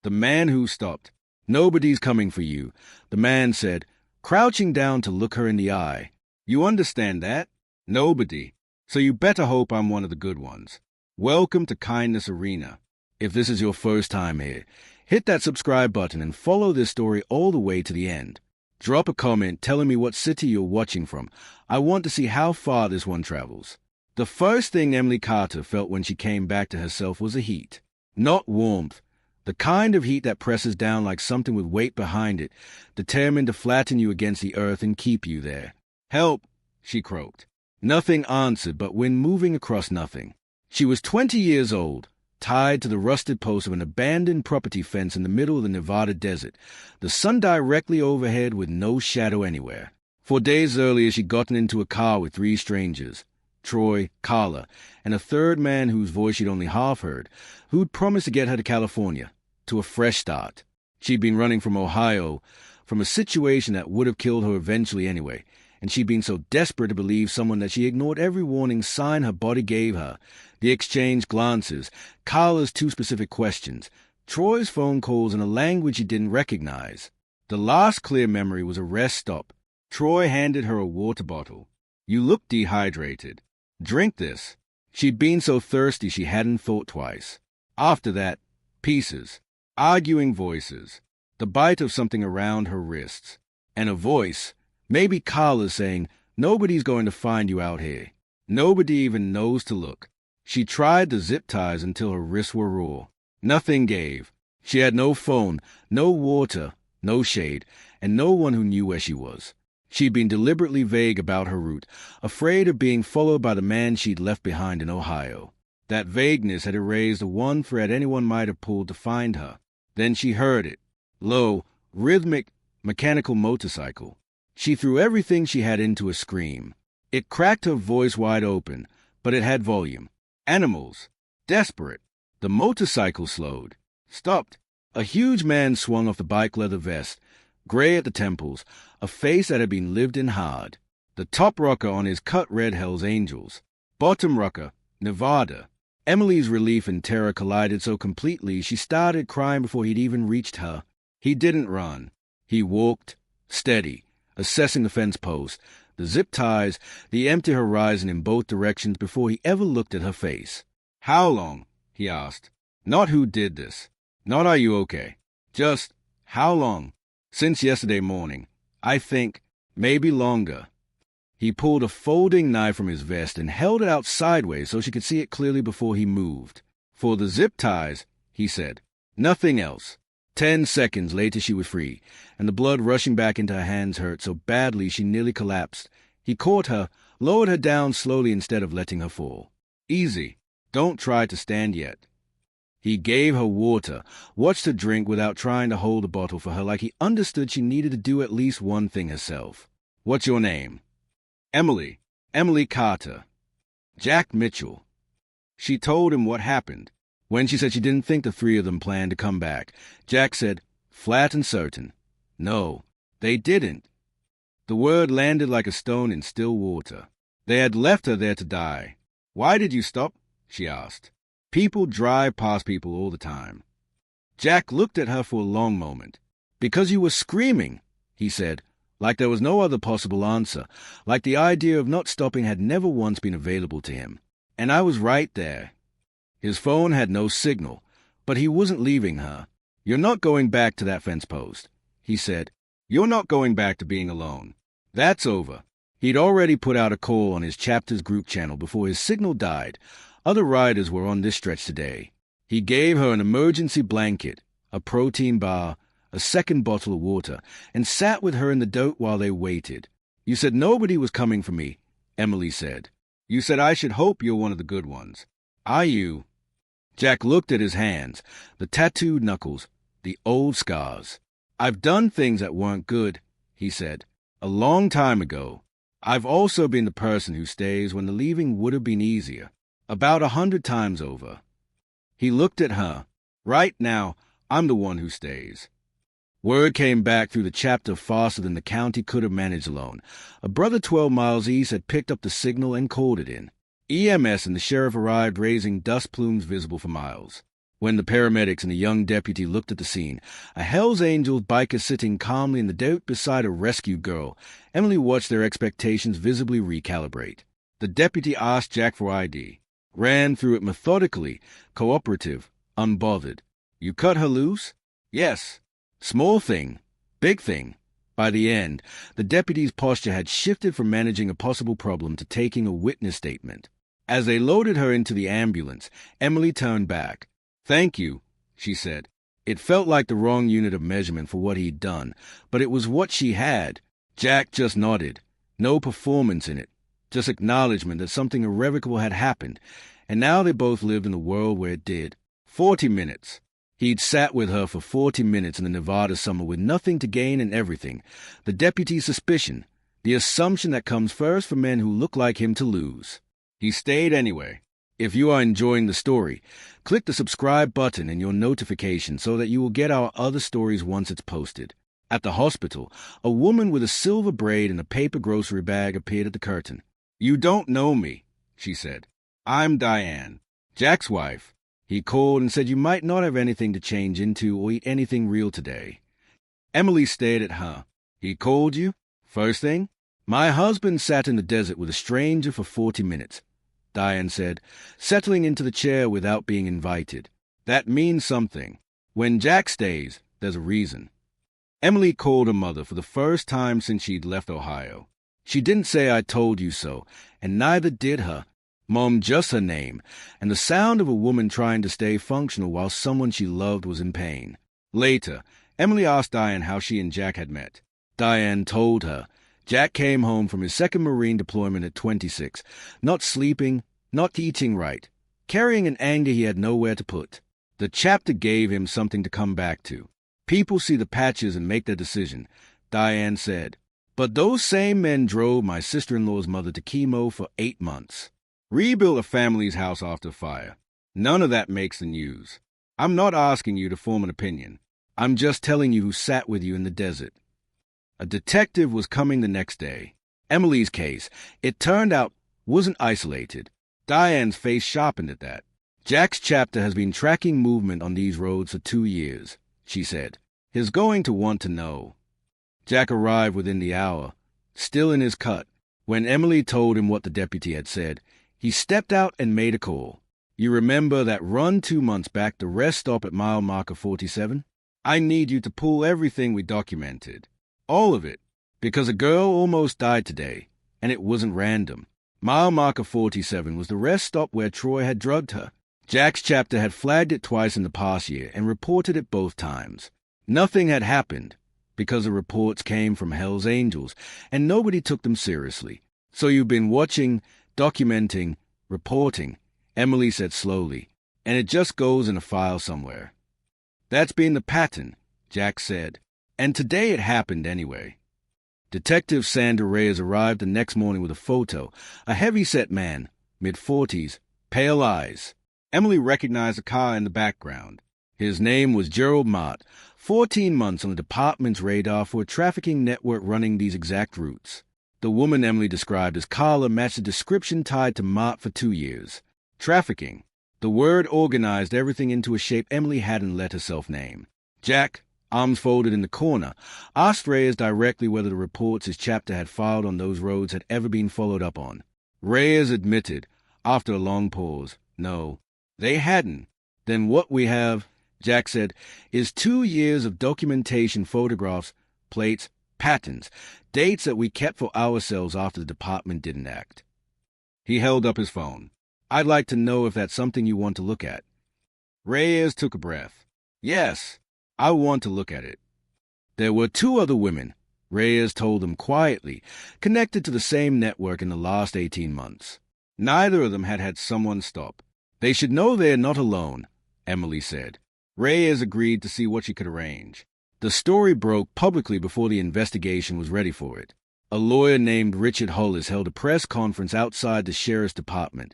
The man who stopped. "Nobody's coming for you," the man said, crouching down to look her in the eye. "You understand that? Nobody. So you better hope I'm one of the good ones. Welcome to Kindness Arena. If this is your first time here, hit that subscribe button and follow this story all the way to the end. Drop a comment telling me what city you're watching from. I want to see how far this one travels." The first thing Emily Carter felt when she came back to herself was a heat. Not warmth. The kind of heat that presses down like something with weight behind it, determined to flatten you against the earth and keep you there. "Help!" she croaked. Nothing answered but wind moving across nothing. She was 20 years old, tied to the rusted post of an abandoned property fence in the middle of the Nevada desert, the sun directly overhead with no shadow anywhere. 4 days earlier she'd gotten into a car with 3 strangers, Troy, Carla, and a third man whose voice she'd only half heard, who'd promised to get her to California, to a fresh start. She'd been running from Ohio, from a situation that would have killed her eventually anyway, and she'd been so desperate to believe someone that she ignored every warning sign her body gave her, the exchanged glances, Carla's 2 specific questions, Troy's phone calls in a language she didn't recognize. The last clear memory was a rest stop. Troy handed her a water bottle. "You look dehydrated. Drink this." She'd been so thirsty she hadn't thought twice. After that, pieces, arguing voices, the bite of something around her wrists, and a voice, maybe Carla's, saying, "Nobody's going to find you out here. Nobody even knows to look." She tried the zip ties until her wrists were raw. Nothing gave. She had no phone, no water, no shade, and no one who knew where she was. She'd been deliberately vague about her route, afraid of being followed by the man she'd left behind in Ohio. That vagueness had erased the one thread anyone might have pulled to find her. Then she heard it. Low, rhythmic, mechanical motorcycle. She threw everything she had into a scream. It cracked her voice wide open, but it had volume. Animals. Desperate. The motorcycle slowed. Stopped. A huge man swung off the bike leather vest, gray at the temples, a face that had been lived in hard. The top rocker on his cut red Hell's Angels. Bottom rocker, Nevada. Emily's relief and terror collided so completely she started crying before he'd even reached her. He didn't run. He walked, steady, assessing the fence post, the zip ties, the empty horizon in both directions before he ever looked at her face. "How long?" he asked. Not who did this. Not are you okay. Just how long? "Since yesterday morning. I think maybe longer." He pulled a folding knife from his vest and held it out sideways so she could see it clearly before he moved. "For the zip ties," he said. Nothing else. 10 seconds later she was free, and the blood rushing back into her hands hurt so badly she nearly collapsed. He caught her, lowered her down slowly instead of letting her fall. "Easy. Don't try to stand yet." He gave her water, watched her drink without trying to hold the bottle for her like he understood she needed to do at least one thing herself. "What's your name?" "Emily. Emily Carter." "Jack Mitchell." She told him what happened. When she said she didn't think the 3 of them planned to come back, Jack said, flat and certain, "No, they didn't." The word landed like a stone in still water. They had left her there to die. "Why did you stop?" she asked. "People drive past people all the time." Jack looked at her for a long moment. "Because you were screaming," he said, like there was no other possible answer, like the idea of not stopping had never once been available to him. "And I was right there." His phone had no signal, but he wasn't leaving her. "You're not going back to that fence post," he said. "You're not going back to being alone. That's over." He'd already put out a call on his chapter's group channel before his signal died. Other riders were on this stretch today. He gave her an emergency blanket, a protein bar, a second bottle of water, and sat with her in the dirt while they waited. "You said nobody was coming for me," Emily said. "You said I should hope you're one of the good ones. Are you?" Jack looked at his hands, the tattooed knuckles, the old scars. "I've done things that weren't good," he said, "a long time ago. I've also been the person who stays when the leaving would have been easier, about 100 times over." He looked at her. "Right now, I'm the one who stays." Word came back through the chapter faster than the county could have managed alone. A brother 12 miles east had picked up the signal and called it in. EMS and the sheriff arrived, raising dust plumes visible for miles. When the paramedics and a young deputy looked at the scene, a Hells Angels biker sitting calmly in the dirt beside a rescued girl, Emily watched their expectations visibly recalibrate. The deputy asked Jack for ID, ran through it methodically, cooperative, unbothered. You cut her loose? Yes. Small thing, big thing. By the end, the deputy's posture had shifted from managing a possible problem to taking a witness statement. As they loaded her into the ambulance, Emily turned back. Thank you, she said. It felt like the wrong unit of measurement for what he'd done, but it was what she had. Jack just nodded. No performance in it, just acknowledgement that something irrevocable had happened, and now they both lived in a world where it did. 40 minutes. He'd sat with her for 40 minutes in the Nevada summer with nothing to gain and everything. The deputy's suspicion, the assumption that comes first for men who look like him to lose. He stayed anyway. If you are enjoying the story, click the subscribe button in your notification so that you will get our other stories once it's posted. At the hospital, a woman with a silver braid and a paper grocery bag appeared at the curtain. You don't know me, she said. I'm Diane, Jack's wife. He called and said you might not have anything to change into or eat anything real today. Emily stared at her. He called you? First thing? My husband sat in the desert with a stranger for 40 minutes. Diane said, settling into the chair without being invited. That means something. When Jack stays, there's a reason. Emily called her mother for the first time since she'd left Ohio. She didn't say I told you so, and neither did her. Mom, just her name, and the sound of a woman trying to stay functional while someone she loved was in pain. Later, Emily asked Diane how she and Jack had met. Diane told her. Jack came home from his second Marine deployment at 26, not sleeping, not eating right, carrying an anger he had nowhere to put. The chapter gave him something to come back to. People see the patches and make their decision, Diane said. But those same men drove my sister-in-law's mother to chemo for 8 months. Rebuilt a family's house after fire. None of that makes the news. I'm not asking you to form an opinion. I'm just telling you who sat with you in the desert. A detective was coming the next day. Emily's case, it turned out, wasn't isolated. Diane's face sharpened at that. Jack's chapter has been tracking movement on these roads for 2 years, she said. He's going to want to know. Jack arrived within the hour, still in his cut. When Emily told him what the deputy had said, he stepped out and made a call. You remember that run 2 months back, the rest stop at mile marker 47? I need you to pull everything we documented. All of it. Because a girl almost died today, and it wasn't random. Mile marker 47 was the rest stop where Troy had drugged her. Jack's chapter had flagged it twice in the past year and reported it both times. Nothing had happened, because the reports came from Hells Angels, and nobody took them seriously. So you've been watching, documenting, reporting, Emily said slowly, and it just goes in a file somewhere. That's been the pattern, Jack said. And today it happened anyway. Detective Sandra Reyes arrived the next morning with a photo, a heavy-set man, mid-40s, pale eyes. Emily recognized the car in the background. His name was Gerald Mott, 14 months on the department's radar for a trafficking network running these exact routes. The woman Emily described as Carla matched the description tied to Mott for 2 years. Trafficking. The word organized everything into a shape Emily hadn't let herself name. Jack, arms folded in the corner, asked Reyes directly whether the reports his chapter had filed on those roads had ever been followed up on. Reyes admitted, after a long pause, no, they hadn't. Then what we have, Jack said, is 2 years of documentation, photographs, plates, patterns, dates that we kept for ourselves after the department didn't act. He held up his phone. I'd like to know if that's something you want to look at. Reyes took a breath. Yes. I want to look at it. There were 2 other women, Reyes told them quietly, connected to the same network in the last 18 months. Neither of them had had someone stop. They should know they're not alone, Emily said. Reyes agreed to see what she could arrange. The story broke publicly before the investigation was ready for it. A lawyer named Richard Hollis held a press conference outside the sheriff's department,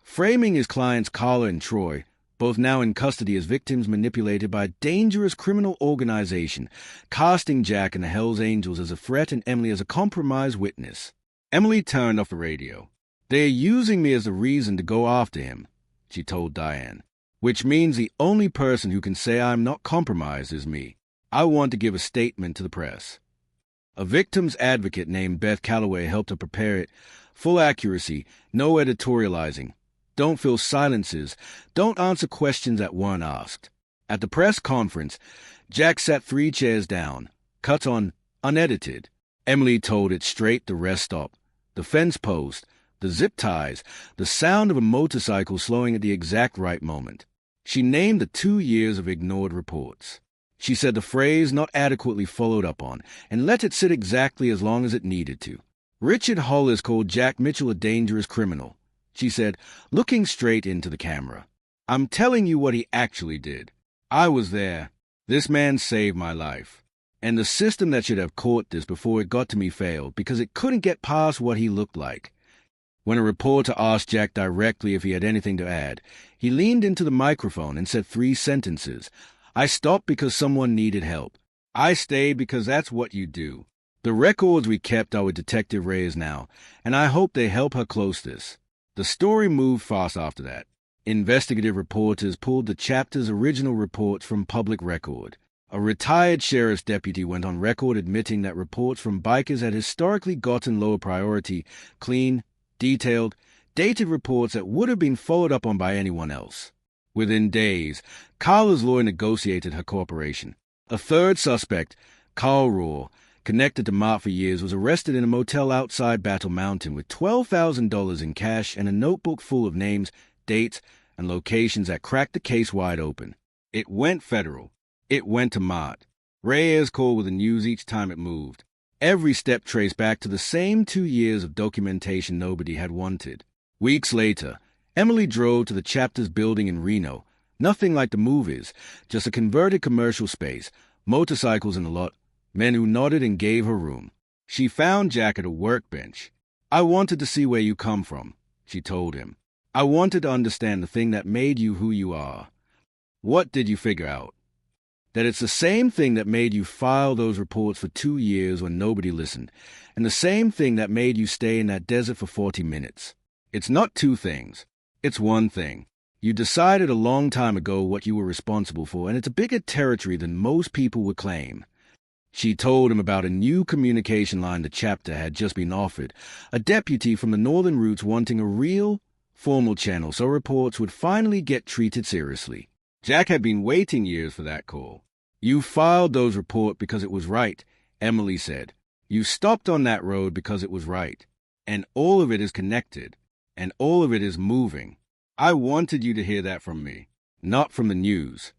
framing his clients Carla and Troy, both now in custody as victims manipulated by a dangerous criminal organization, casting Jack and the Hells Angels as a threat and Emily as a compromised witness. Emily turned off the radio. They're using me as a reason to go after him, she told Diane. which means the only person who can say I'm not compromised is me. I want to give a statement to the press. A victim's advocate named Beth Calloway helped her prepare it. Full accuracy, no editorializing. Don't fill silences. Don't answer questions that weren't asked. At the press conference, Jack sat 3 chairs down, cut on, unedited. Emily told it straight, the rest stopped. The fence post, the zip ties, the sound of a motorcycle slowing at the exact right moment. She named the 2 years of ignored reports. She said the phrase not adequately followed up on, and let it sit exactly as long as it needed to. Richard Hollis called Jack Mitchell a dangerous criminal. She said, looking straight into the camera. I'm telling you what he actually did. I was there. This man saved my life. And the system that should have caught this before it got to me failed because it couldn't get past what he looked like. When a reporter asked Jack directly if he had anything to add, he leaned into the microphone and said 3 sentences. I stopped because someone needed help. I stayed because that's what you do. The records we kept are with Detective Reyes now, and I hope they help her close this. The story moved fast after that. Investigative reporters pulled the chapter's original reports from public record. A retired sheriff's deputy went on record admitting that reports from bikers had historically gotten lower priority, clean, detailed, dated reports that would have been followed up on by anyone else. Within days, Carla's lawyer negotiated her cooperation. A third suspect, Carl Rohr, connected to Mott for years, was arrested in a motel outside Battle Mountain with $12,000 in cash and a notebook full of names, dates, and locations that cracked the case wide open. It went federal. It went to Mott. Reyes called with the news each time it moved. Every step traced back to the same 2 years of documentation nobody had wanted. Weeks later, Emily drove to the chapter's building in Reno. Nothing like the movies, just a converted commercial space, motorcycles in the lot, men who nodded and gave her room. She found Jack at a workbench. I wanted to see where you come from, she told him. I wanted to understand the thing that made you who you are. What did you figure out? That it's the same thing that made you file those reports for 2 years when nobody listened, and the same thing that made you stay in that desert for 40 minutes. It's not 2 things. It's 1 thing. You decided a long time ago what you were responsible for, and it's a bigger territory than most people would claim. She told him about a new communication line the chapter had just been offered, a deputy from the Northern Roots wanting a real, formal channel so reports would finally get treated seriously. Jack had been waiting years for that call. You filed those reports because it was right, Emily said. You stopped on that road because it was right. And all of it is connected. And all of it is moving. I wanted you to hear that from me, not from the news.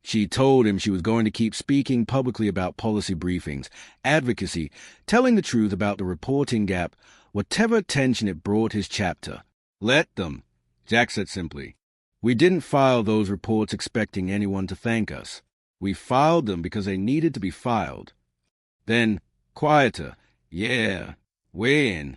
She told him she was going to keep speaking publicly about policy briefings, advocacy, telling the truth about the reporting gap, whatever attention it brought his chapter. Let them, Jack said simply. We didn't file those reports expecting anyone to thank us. We filed them because they needed to be filed. Then, quieter, yeah, we're in.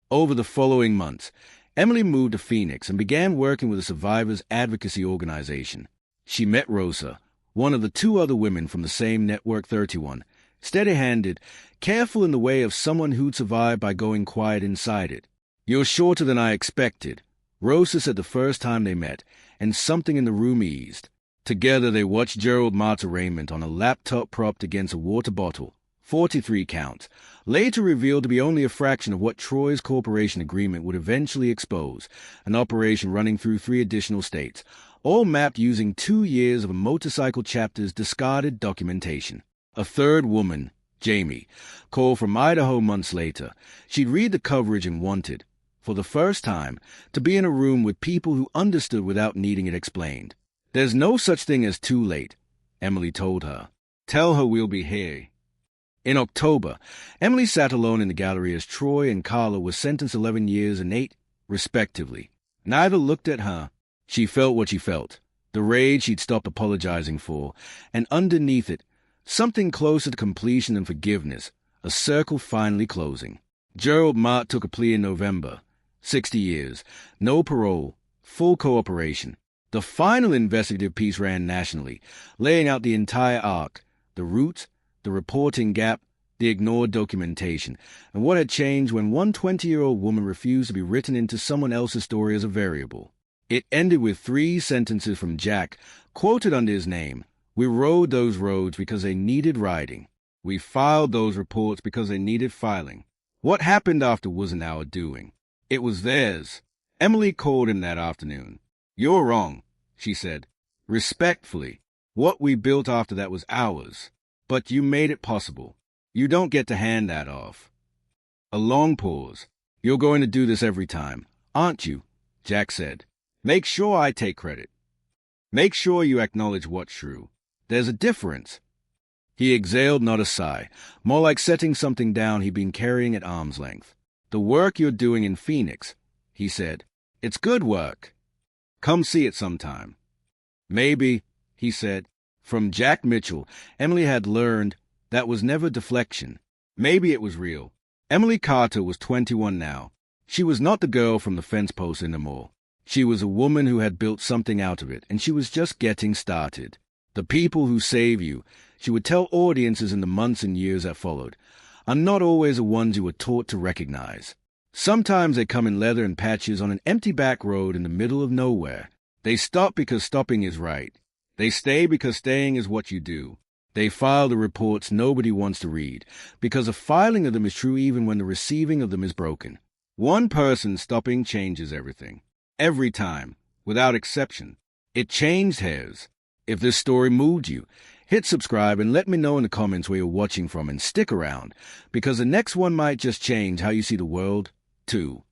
Over the following months, Emily moved to Phoenix and began working with a survivors' advocacy organization. She met Rosa, one of the 2 other women from the same Network 31, steady-handed, careful in the way of someone who'd survived by going quiet inside it. You're shorter than I expected, Rosa said the first time they met, and something in the room eased. Together they watched Gerald Mott's arraignment on a laptop propped against a water bottle, 43 counts, later revealed to be only a fraction of what Troy's corporation agreement would eventually expose, an operation running through 3 additional states, all mapped using 2 years of a motorcycle chapter's discarded documentation. A third woman, Jamie, called from Idaho months later. She'd read the coverage and wanted, for the first time, to be in a room with people who understood without needing it explained. There's no such thing as too late, Emily told her. Tell her we'll be here. In October, Emily sat alone in the gallery as Troy and Carla were sentenced 11 years and 8, respectively. Neither looked at her. She felt what she felt, the rage she'd stopped apologizing for, and underneath it, something closer to completion and forgiveness, a circle finally closing. Gerald Mott took a plea in November. 60 years, no parole, full cooperation. The final investigative piece ran nationally, laying out the entire arc, the roots, the reporting gap, the ignored documentation, and what had changed when one 20-year-old woman refused to be written into someone else's story as a variable. It ended with 3 sentences from Jack, quoted under his name. We rode those roads because they needed riding. We filed those reports because they needed filing. What happened after wasn't our doing. It was theirs. Emily called him that afternoon. You're wrong, she said, respectfully. What we built after that was ours. But you made it possible. You don't get to hand that off. A long pause. You're going to do this every time, aren't you? Jack said. Make sure I take credit. Make sure you acknowledge what's true. There's a difference. He exhaled, not a sigh, more like setting something down he'd been carrying at arm's length. The work you're doing in Phoenix, he said. It's good work. Come see it sometime. Maybe, he said. From Jack Mitchell, Emily had learned that was never deflection. Maybe it was real. Emily Carter was 21 now. She was not the girl from the fence post in the mall. She was a woman who had built something out of it, and she was just getting started. The people who save you, she would tell audiences in the months and years that followed, are not always the ones you were taught to recognize. Sometimes they come in leather and patches on an empty back road in the middle of nowhere. They stop because stopping is right. They stay because staying is what you do. They file the reports nobody wants to read, because the filing of them is true even when the receiving of them is broken. One person stopping changes everything. Every time, without exception. It changed hers. If this story moved you, hit subscribe and let me know in the comments where you're watching from, and stick around, because the next one might just change how you see the world, too.